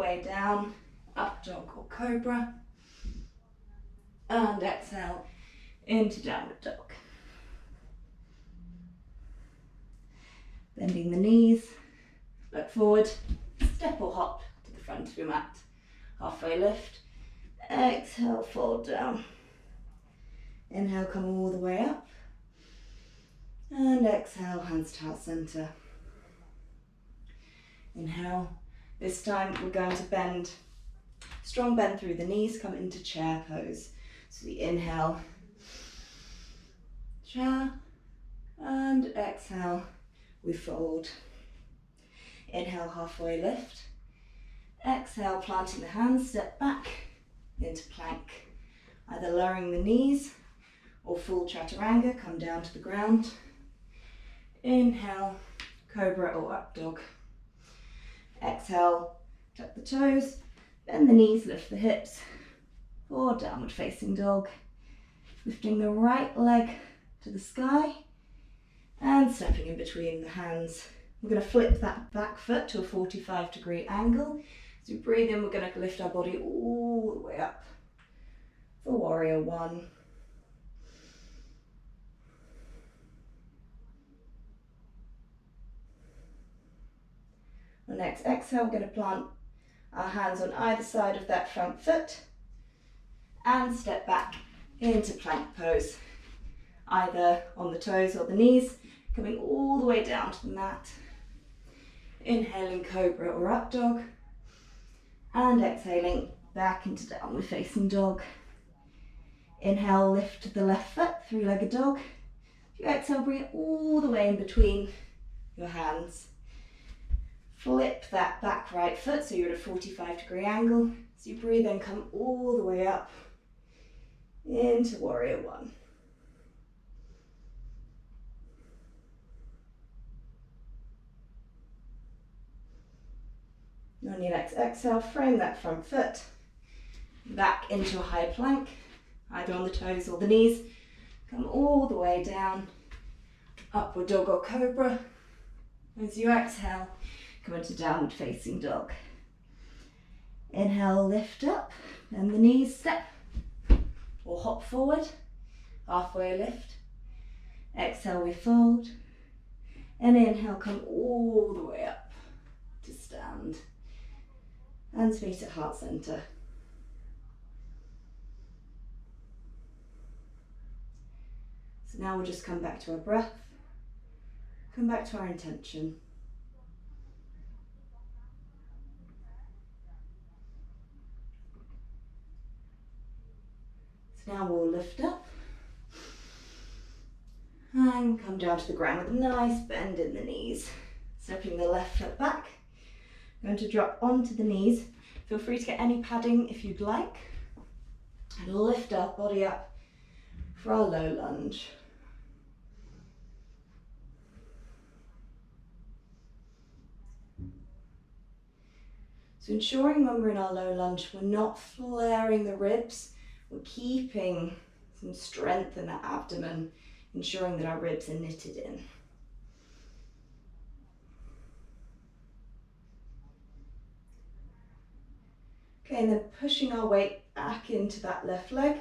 way down, up dog or cobra. And exhale into downward dog. Bending the knees, look forward, step or hop to the front of your mat. Halfway lift, exhale, fold down. Inhale, come all the way up. And exhale, hands to heart center. Inhale. This time we're going to bend, strong bend through the knees, come into chair pose. So we inhale, chair, and exhale, we fold. Inhale, halfway lift. Exhale, planting the hands, step back into plank. Either lowering the knees or full chaturanga, come down to the ground. Inhale, cobra or up dog. Exhale, tuck the toes, bend the knees, lift the hips, or downward facing dog. Lifting the right leg to the sky and stepping in between the hands. We're going to flip that back foot to a 45-degree angle. As we breathe in, we're going to lift our body all the way up for warrior one. On next exhale, we're going to plant our hands on either side of that front foot and step back into plank pose, either on the toes or the knees, coming all the way down to the mat. Inhaling cobra or up dog, and exhaling back into downward facing dog. Inhale, lift the left foot, three-legged dog. If you exhale, bring it all the way in between your hands. Flip that back right foot so you're at a 45-degree angle. As you breathe in, come all the way up into warrior one. On your next exhale, frame that front foot back into a high plank, either on the toes or the knees. Come all the way down, upward dog or cobra. As you exhale, come into downward facing dog. Inhale, lift up, and the knees step or hop forward, halfway lift. Exhale, we fold, and inhale, come all the way up to stand. Hands meet at heart center. So now we'll just come back to our breath, come back to our intention. So now we'll lift up and come down to the ground with a nice bend in the knees. Stepping the left foot back. Going to drop onto the knees. Feel free to get any padding if you'd like. And lift our body up for our low lunge. So ensuring when we're in our low lunge, we're not flaring the ribs. We're keeping some strength in that abdomen, ensuring that our ribs are knitted in. Okay, and then pushing our weight back into that left leg.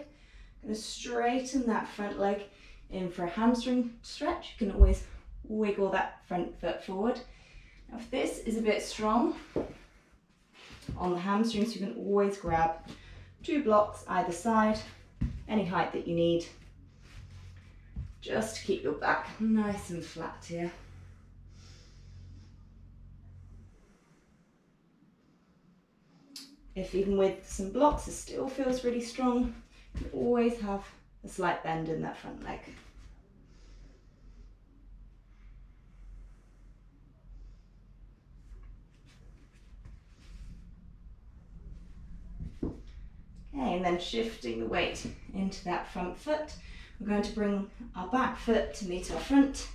Going to straighten that front leg in for a hamstring stretch. You can always wiggle that front foot forward. Now if this is a bit strong on the hamstrings, you can always grab 2 blocks either side, any height that you need, just to keep your back nice and flat here. If even with some blocks it still feels really strong, you always have a slight bend in that front leg. Okay, and then shifting the weight into that front foot, we're going to bring our back foot to meet our front.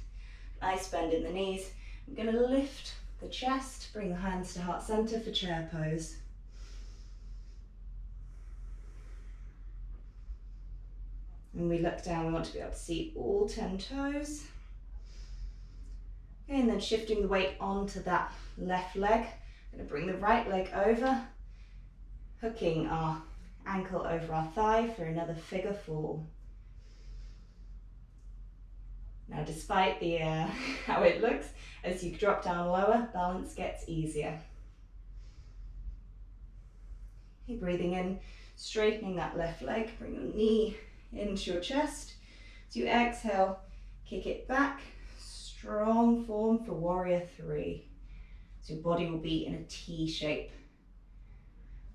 Nice bend in the knees. We're going to lift the chest, bring the hands to heart center for chair pose. When we look down, we want to be able to see all 10 toes. Okay, and then shifting the weight onto that left leg. I'm going to bring the right leg over, hooking our ankle over our thigh for another figure four. Now, despite the how it looks, as you drop down lower, balance gets easier. Keep breathing in, straightening that left leg, bring your knee into your chest. As you exhale, kick it back, strong form for warrior three. So your body will be in a T shape.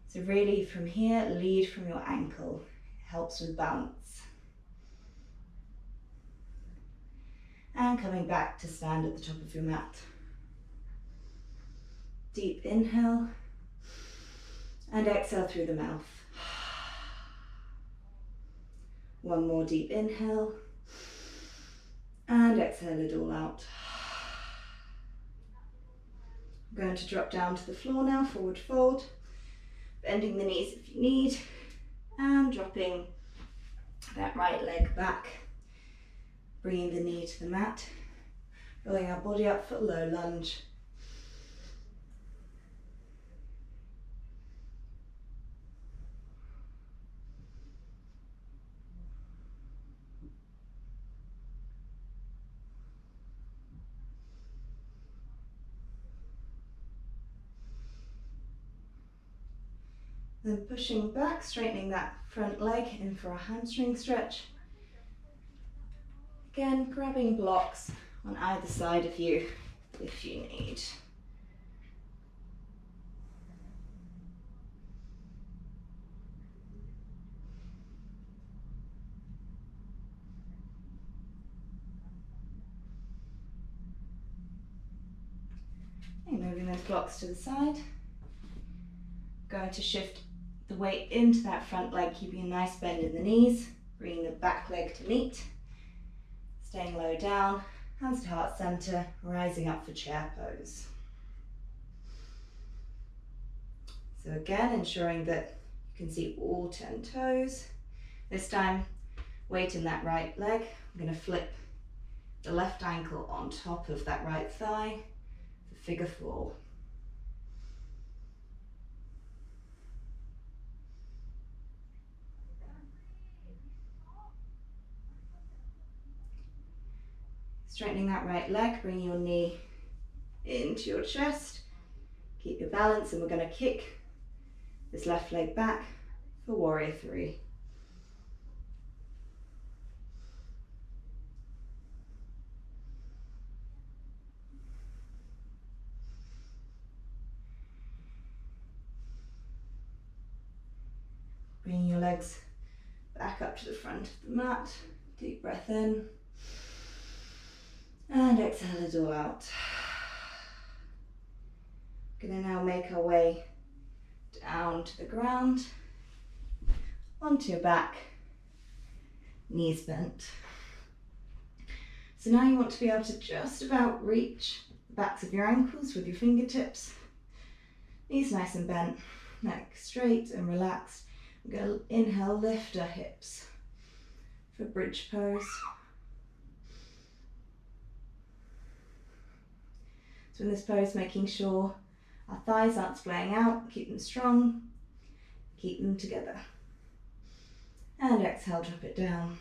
So really from here, lead from your ankle. It helps with balance. And coming back to stand at the top of your mat. Deep inhale and exhale through the mouth. One more deep inhale and exhale it all out. I'm going to drop down to the floor now, forward fold, bending the knees if you need, and dropping that right leg back. Bringing the knee to the mat, rolling our body up for a low lunge. Then pushing back, straightening that front leg in for a hamstring stretch. Again, grabbing blocks on either side of you if you need. Okay, moving those blocks to the side. Going to shift the weight into that front leg, keeping a nice bend in the knees, bringing the back leg to meet. Staying low down, hands to heart center, rising up for chair pose. So again, ensuring that you can see all 10 toes. This time, weight in that right leg. I'm going to flip the left ankle on top of that right thigh for figure four. Straightening that right leg, bring your knee into your chest. Keep your balance, and we're going to kick this left leg back for warrior three. Bringing your legs back up to the front of the mat. Deep breath in. And exhale it all out. Gonna now make our way down to the ground, onto your back, knees bent. So now you want to be able to just about reach the backs of your ankles with your fingertips. Knees nice and bent, neck straight and relaxed. We're going to inhale, lift our hips for bridge pose. So in this pose, making sure our thighs aren't splaying out, keep them strong, keep them together. And exhale, drop it down.